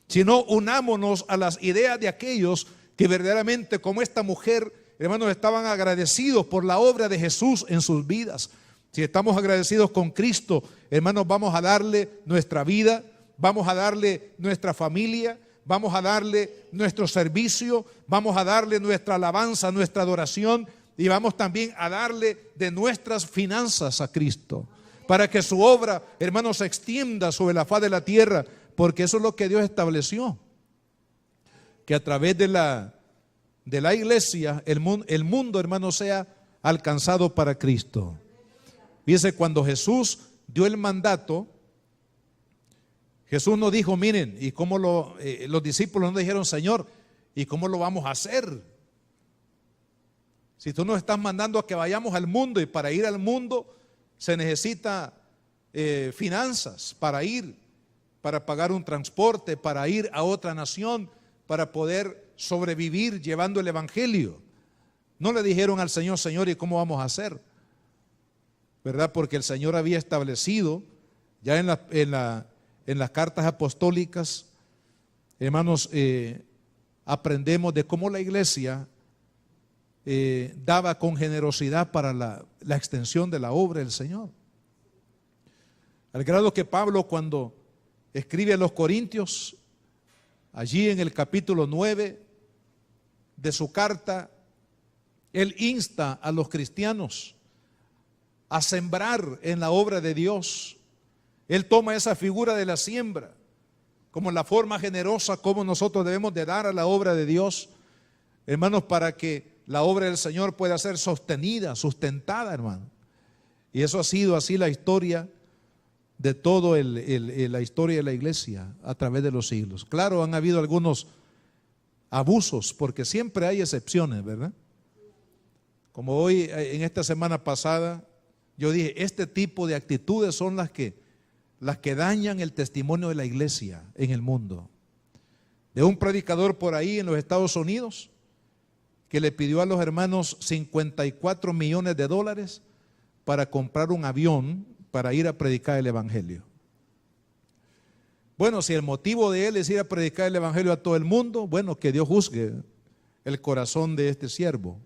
sino unámonos a las ideas de aquellos que verdaderamente, como esta mujer, hermanos, estaban agradecidos por la obra de Jesús en sus vidas. Si estamos agradecidos con Cristo, hermanos, vamos a darle nuestra vida, vamos a darle nuestra familia, vamos a darle nuestro servicio, vamos a darle nuestra alabanza, nuestra adoración, y vamos también a darle de nuestras finanzas a Cristo, para que su obra, hermanos, se extienda sobre la faz de la tierra, porque eso es lo que Dios estableció, que a través de la iglesia, el mundo, hermanos, sea alcanzado para Cristo. Fíjense, cuando Jesús dio el mandato, Jesús nos dijo, miren, y cómo los discípulos nos dijeron, Señor, ¿y cómo lo vamos a hacer? Si tú nos estás mandando a que vayamos al mundo, y para ir al mundo se necesita finanzas para ir, para pagar un transporte, para ir a otra nación, para poder sobrevivir llevando el evangelio. No le dijeron al Señor, Señor, ¿y cómo vamos a hacer? ¿Verdad? Porque el Señor había establecido ya en las cartas apostólicas, hermanos, aprendemos de cómo la iglesia daba con generosidad para la extensión de la obra del Señor. Al grado que Pablo, cuando escribe a los Corintios, allí en el capítulo 9 de su carta, él insta a los cristianos a sembrar en la obra de Dios. Él toma esa figura de la siembra como la forma generosa como nosotros debemos de dar a la obra de Dios, hermanos, para que la obra del Señor pueda ser sostenida, sustentada, hermano. Y eso ha sido así la historia de todo la historia de la iglesia a través de los siglos. Claro, han habido algunos abusos, porque siempre hay excepciones, ¿verdad? Como hoy, en esta semana pasada, yo dije, este tipo de actitudes son las que dañan el testimonio de la iglesia en el mundo. De un predicador por ahí en los Estados Unidos que le pidió a los hermanos $54 millones para comprar un avión para ir a predicar el evangelio. Bueno, si el motivo de él es ir a predicar el evangelio a todo el mundo, bueno, que Dios juzgue el corazón de este siervo.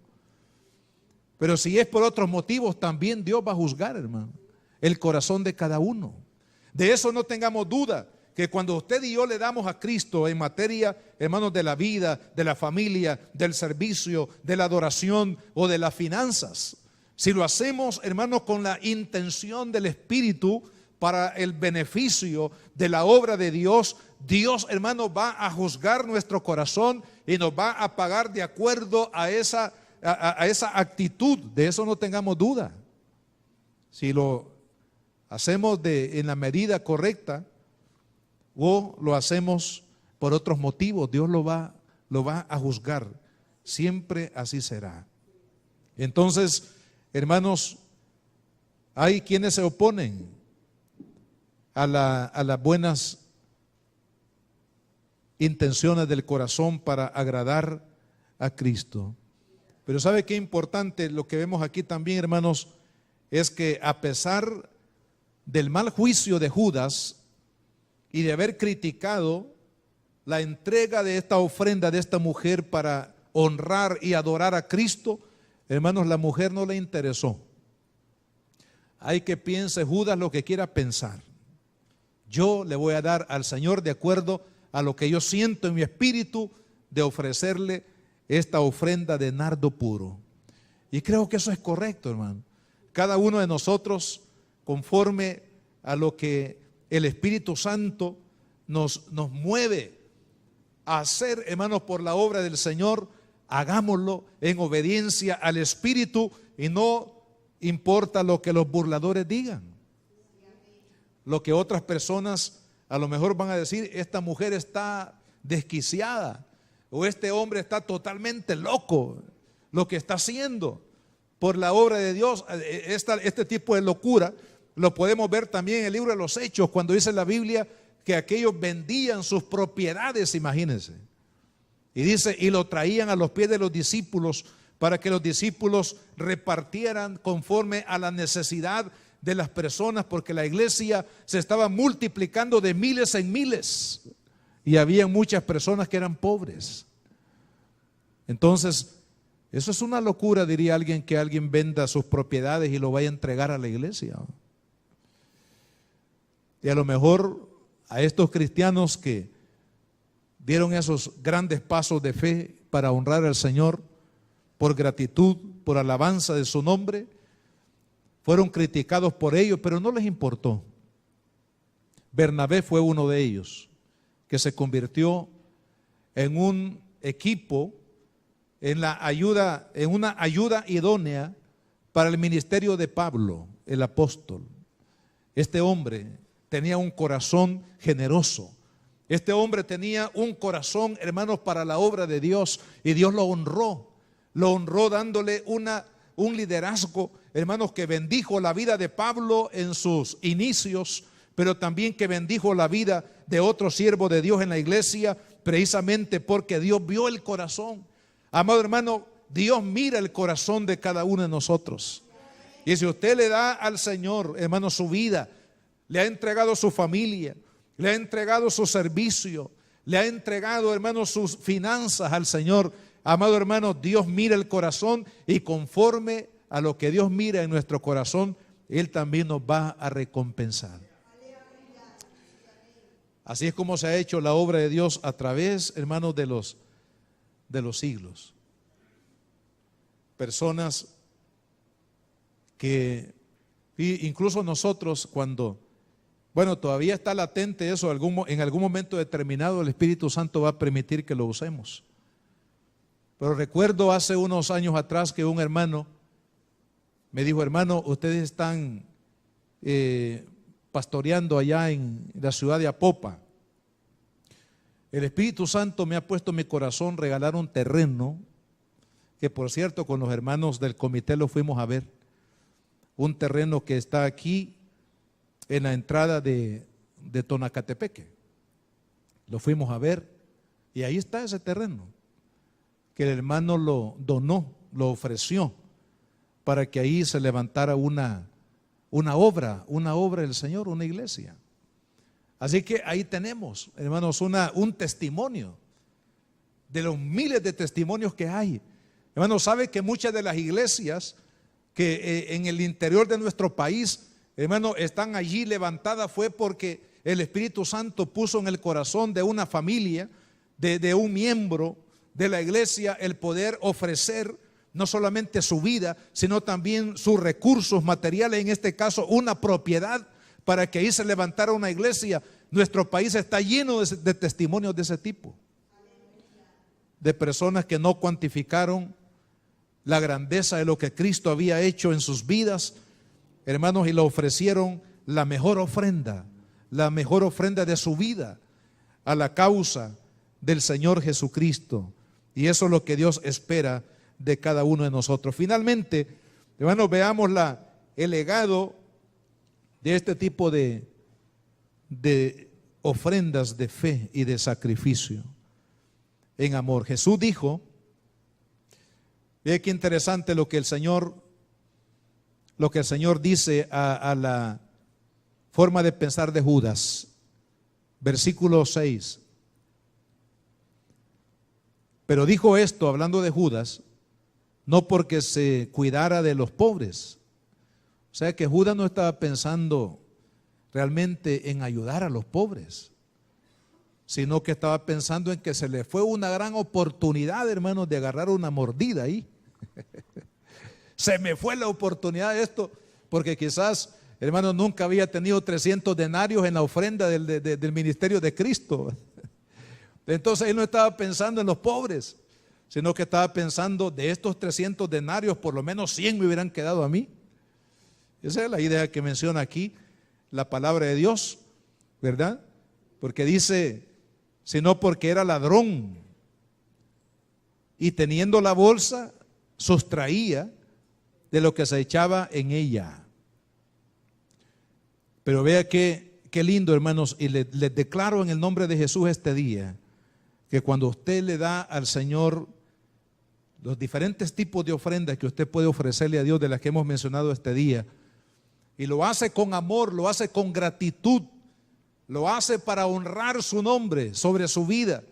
Pero si es por otros motivos, también Dios va a juzgar, hermano, el corazón de cada uno. De eso no tengamos duda, que cuando usted y yo le damos a Cristo en materia, hermanos, de la vida, de la familia, del servicio, de la adoración o de las finanzas, si lo hacemos, hermanos, con la intención del Espíritu para el beneficio de la obra de Dios, Dios, hermanos, va a juzgar nuestro corazón y nos va a pagar de acuerdo a esa actitud. De eso no tengamos duda. Si lo hacemos en la medida correcta o lo hacemos por otros motivos, Dios lo va a juzgar. Siempre así será. Entonces, hermanos, hay quienes se oponen a las buenas intenciones del corazón para agradar a Cristo. Pero ¿sabe qué importante? Lo que vemos aquí también, hermanos, es que a pesar del mal juicio de Judas y de haber criticado la entrega de esta ofrenda de esta mujer para honrar y adorar a Cristo, hermanos, la mujer no le interesó. Hay que piense Judas lo que quiera pensar. Yo le voy a dar al Señor de acuerdo a lo que yo siento en mi espíritu de ofrecerle esta ofrenda de nardo puro. Y creo que eso es correcto, hermano. Cada uno de nosotros, conforme a lo que el Espíritu Santo nos mueve a hacer, hermanos, por la obra del Señor, hagámoslo en obediencia al Espíritu y no importa lo que los burladores digan. Lo que otras personas a lo mejor van a decir, esta mujer está desquiciada o este hombre está totalmente loco, lo que está haciendo por la obra de Dios. Este tipo de locura lo podemos ver también en el libro de los Hechos, cuando dice la Biblia que aquellos vendían sus propiedades, imagínense. Y dice, y lo traían a los pies de los discípulos para que los discípulos repartieran conforme a la necesidad de las personas, porque la iglesia se estaba multiplicando de miles en miles y había muchas personas que eran pobres. Entonces, eso es una locura, diría alguien, que alguien venda sus propiedades y lo vaya a entregar a la iglesia. Y a lo mejor a estos cristianos que dieron esos grandes pasos de fe para honrar al Señor por gratitud, por alabanza de su nombre, fueron criticados por ellos, pero no les importó. Bernabé fue uno de ellos, que se convirtió en un equipo, en una ayuda idónea para el ministerio de Pablo, el apóstol. Este hombre tenía un corazón generoso. Este hombre tenía un corazón, hermanos, para la obra de Dios, y Dios lo honró dándole un liderazgo, hermanos, que bendijo la vida de Pablo en sus inicios, pero también que bendijo la vida de otro siervo de Dios en la iglesia, precisamente porque Dios vio el corazón. Amado hermano, Dios mira el corazón de cada uno de nosotros. Y si usted le da al Señor, hermano, su vida, le ha entregado su familia, le ha entregado su servicio, le ha entregado, hermano, sus finanzas al Señor, amado hermano, Dios mira el corazón, y conforme a lo que Dios mira en nuestro corazón, Él también nos va a recompensar. Así es como se ha hecho la obra de Dios a través, hermanos, de los siglos. Personas que, incluso nosotros, cuando, todavía está latente eso, en algún momento determinado el Espíritu Santo va a permitir que lo usemos. Pero recuerdo hace unos años atrás que un hermano me dijo, hermano, ustedes están pastoreando allá en la ciudad de Apopa. El Espíritu Santo me ha puesto en mi corazón regalar un terreno, que por cierto con los hermanos del comité lo fuimos a ver. Un terreno que está aquí en la entrada de Tonacatepeque. Lo fuimos a ver y ahí está ese terreno, que el hermano lo donó, lo ofreció, para que ahí se levantara una obra del Señor, una iglesia. Así que ahí tenemos, hermanos, un testimonio de los miles de testimonios que hay. Hermanos, ¿sabe que muchas de las iglesias que en el interior de nuestro país, hermanos, están allí levantadas fue porque el Espíritu Santo puso en el corazón de una familia, de un miembro de la iglesia, el poder ofrecer no solamente su vida, sino también sus recursos materiales, en este caso una propiedad, para que ahí se levantara una iglesia. Nuestro país está lleno de testimonios de ese tipo, de personas que no cuantificaron la grandeza de lo que Cristo había hecho en sus vidas, hermanos, y le ofrecieron la mejor ofrenda de su vida a la causa del Señor Jesucristo. Y eso es lo que Dios espera de cada uno de nosotros. Finalmente, hermanos, veamos el legado de este tipo de ofrendas de fe y de sacrificio en amor. Jesús dijo, ve qué interesante lo que el Señor dice a la forma de pensar de Judas. Versículo 6. Pero dijo esto, hablando de Judas, no porque se cuidara de los pobres. O sea que Judas no estaba pensando realmente en ayudar a los pobres, sino que estaba pensando en que se le fue una gran oportunidad, hermanos, de agarrar una mordida ahí. Se me fue la oportunidad de esto, porque quizás, hermanos, nunca había tenido 300 denarios en la ofrenda del ministerio de Cristo. Entonces él no estaba pensando en los pobres, sino que estaba pensando, de estos 300 denarios, por lo menos 100 me hubieran quedado a mí. Esa es la idea que menciona aquí la palabra de Dios, ¿verdad? Porque dice, sino porque era ladrón y teniendo la bolsa, sustraía de lo que se echaba en ella. Pero vea qué lindo, hermanos, y les declaro en el nombre de Jesús este día, que cuando usted le da al Señor los diferentes tipos de ofrendas que usted puede ofrecerle a Dios, de las que hemos mencionado este día, y lo hace con amor, lo hace con gratitud, lo hace para honrar su nombre sobre su vida,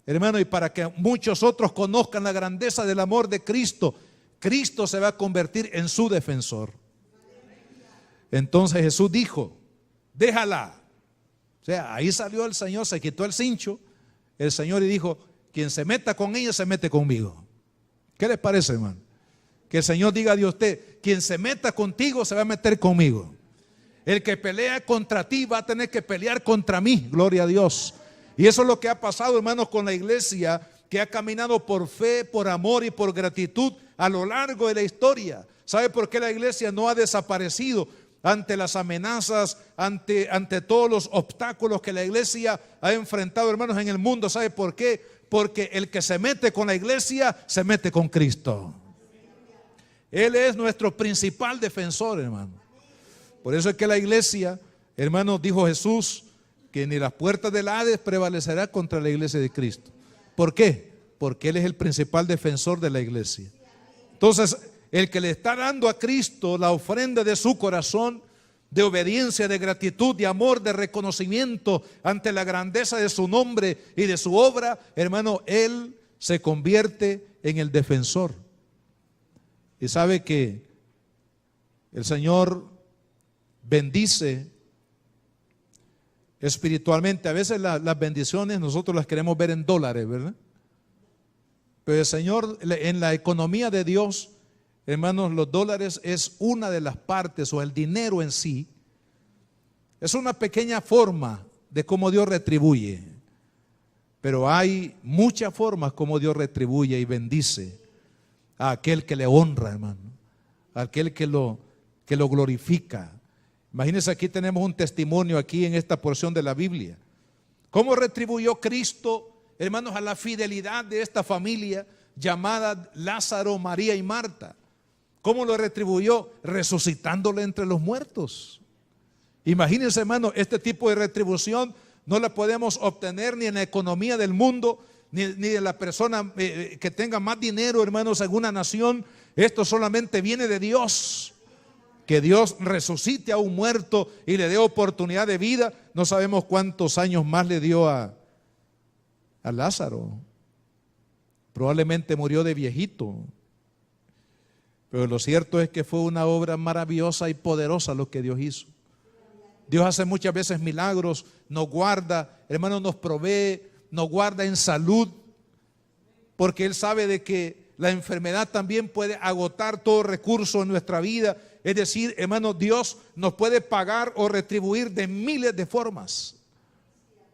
hermano, y para que muchos otros conozcan la grandeza del amor de Cristo, Cristo se va a convertir en su defensor. Entonces Jesús dijo, déjala. O sea, ahí salió el Señor, se quitó el cincho, el Señor, y dijo, quien se meta con ella se mete conmigo. ¿Qué les parece, hermano? Que el Señor diga de usted, quien se meta contigo se va a meter conmigo. El que pelea contra ti va a tener que pelear contra mí, gloria a Dios. Y eso es lo que ha pasado, hermanos, con la iglesia, que ha caminado por fe, por amor y por gratitud a lo largo de la historia. ¿Sabe por qué la iglesia no ha desaparecido ante las amenazas, ante todos los obstáculos que la iglesia ha enfrentado, hermanos, en el mundo? ¿Sabe por qué? Porque el que se mete con la iglesia se mete con Cristo. Él es nuestro principal defensor, hermano. Por eso es que la iglesia, hermanos, dijo Jesús, que ni las puertas del Hades prevalecerá contra la iglesia de Cristo. ¿Por qué? Porque Él es el principal defensor de la iglesia. Entonces, el que le está dando a Cristo la ofrenda de su corazón, de obediencia, de gratitud, de amor, de reconocimiento ante la grandeza de su nombre y de su obra, hermano, Él se convierte en el defensor. Y sabe que el Señor bendice espiritualmente. A veces las bendiciones nosotros las queremos ver en dólares, ¿verdad? Pero el Señor, en la economía de Dios, hermanos, los dólares es una de las partes, o el dinero en sí es una pequeña forma de cómo Dios retribuye. Pero hay muchas formas como Dios retribuye y bendice a aquel que le honra, hermano, a aquel que lo glorifica. Imagínense, aquí tenemos un testimonio aquí en esta porción de la Biblia. ¿Cómo retribuyó Cristo, hermanos, a la fidelidad de esta familia llamada Lázaro, María y Marta? ¿Cómo lo retribuyó? Resucitándole entre los muertos. Imagínense, hermano, este tipo de retribución no la podemos obtener ni en la economía del mundo, ni de la persona que tenga más dinero, hermanos, en una nación. Esto solamente viene de Dios. Que Dios resucite a un muerto y le dé oportunidad de vida. No sabemos cuántos años más le dio a Lázaro. Probablemente murió de viejito. Pero lo cierto es que fue una obra maravillosa y poderosa lo que Dios hizo. Dios hace muchas veces milagros, nos guarda, hermanos, nos provee, nos guarda en salud, porque Él sabe de que La enfermedad también puede agotar todo recurso en nuestra vida. Es decir, hermanos, Dios nos puede pagar o retribuir de miles de formas.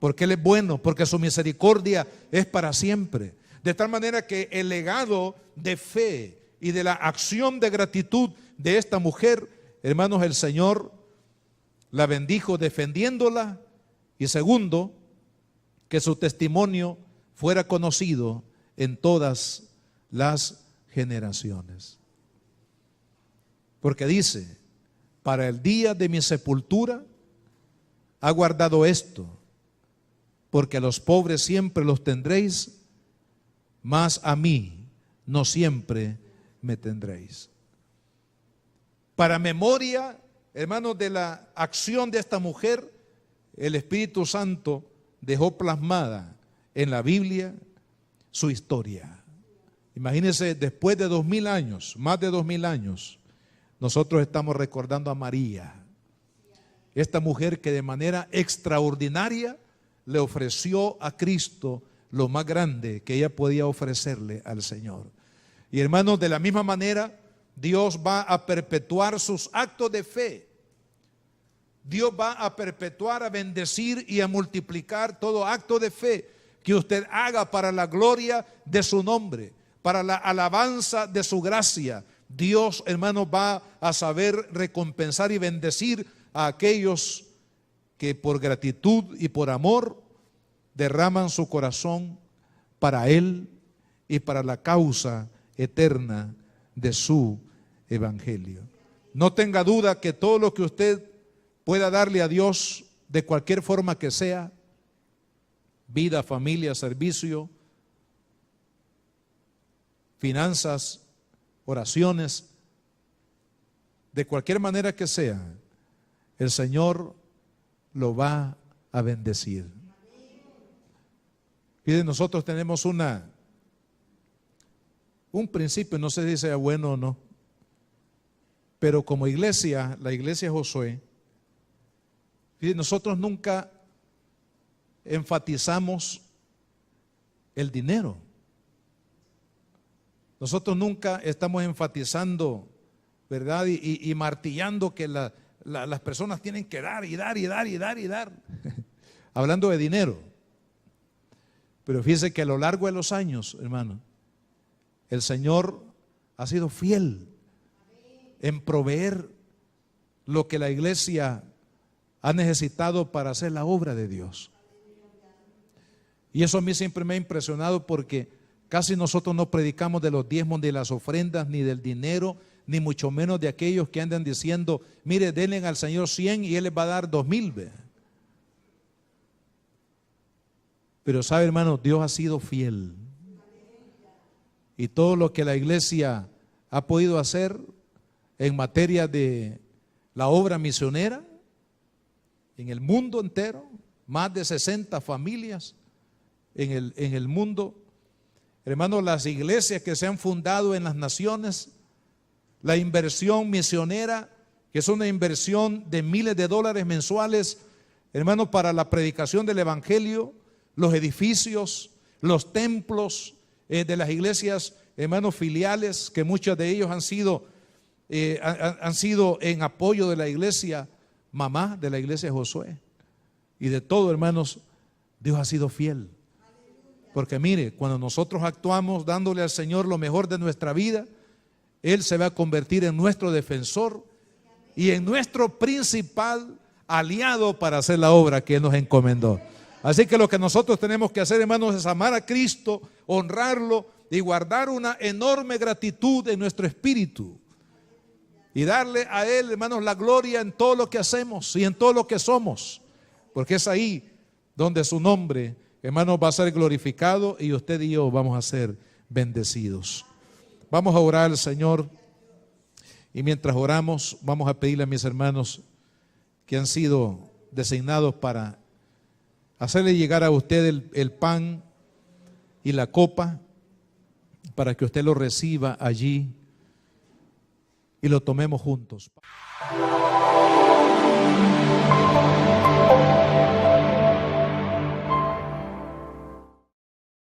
Porque Él es bueno, porque su misericordia es para siempre. De tal manera que el legado de fe y de la acción de gratitud de esta mujer, hermanos, el Señor la bendijo defendiéndola. Y segundo, que su testimonio fuera conocido en todas las generaciones. Porque dice, para el día de mi sepultura ha guardado esto, porque a los pobres siempre los tendréis, mas a mí no siempre me tendréis. Para memoria, hermanos, de la acción de esta mujer, el Espíritu Santo dejó plasmada en la Biblia su historia. Imagínense, después de 2000 años, más de 2000 años, nosotros estamos recordando a María, esta mujer que de manera extraordinaria le ofreció a Cristo lo más grande que ella podía ofrecerle al Señor. Y hermanos, de la misma manera, Dios va a perpetuar sus actos de fe. Dios va a perpetuar, a bendecir y a multiplicar todo acto de fe que usted haga para la gloria de su nombre, para la alabanza de su gracia. Dios, hermanos, va a saber recompensar y bendecir a aquellos que por gratitud y por amor derraman su corazón para Él y para la causa eterna de su evangelio. No tenga duda que todo lo que usted pueda darle a Dios de cualquier forma que sea, vida, familia, servicio, finanzas, oraciones, de cualquier manera que sea, el Señor lo va a bendecir. Fíjense, nosotros tenemos un principio, no sé si sea bueno o no, pero como iglesia, la iglesia Josué, fíjense, nosotros nunca enfatizamos el dinero. Nosotros nunca estamos enfatizando, ¿verdad? Y martillando que las personas tienen que dar y dar y dar y dar y dar. Hablando de dinero. Pero fíjense que a lo largo de los años, hermano, el Señor ha sido fiel en proveer lo que la iglesia ha necesitado para hacer la obra de Dios. Y eso a mí siempre me ha impresionado porque casi nosotros no predicamos de los diezmos, de las ofrendas, ni del dinero, ni mucho menos de aquellos que andan diciendo, mire, denle al Señor 100 y Él les va a dar 2000. Pero sabe, hermano, Dios ha sido fiel. Y todo lo que la iglesia ha podido hacer en materia de la obra misionera, en el mundo entero, más de 60 familias en el mundo. Hermanos, las iglesias que se han fundado en las naciones, la inversión misionera, que es una inversión de miles de dólares mensuales, hermanos, para la predicación del evangelio, los edificios, los templos de las iglesias, hermanos, filiales, que muchos de ellos han sido en apoyo de la iglesia mamá, de la iglesia Josué. Y de todo, hermanos, Dios ha sido fiel. Porque mire, cuando nosotros actuamos dándole al Señor lo mejor de nuestra vida, Él se va a convertir en nuestro defensor y en nuestro principal aliado para hacer la obra que Él nos encomendó. Así que lo que nosotros tenemos que hacer, hermanos, es amar a Cristo, honrarlo y guardar una enorme gratitud en nuestro espíritu. Y darle a Él, hermanos, la gloria en todo lo que hacemos y en todo lo que somos. Porque es ahí donde su nombre, hermanos, va a ser glorificado y usted y yo vamos a ser bendecidos. Vamos a orar al Señor y mientras oramos vamos a pedirle a mis hermanos que han sido designados para hacerle llegar a usted el pan y la copa para que usted lo reciba allí y lo tomemos juntos.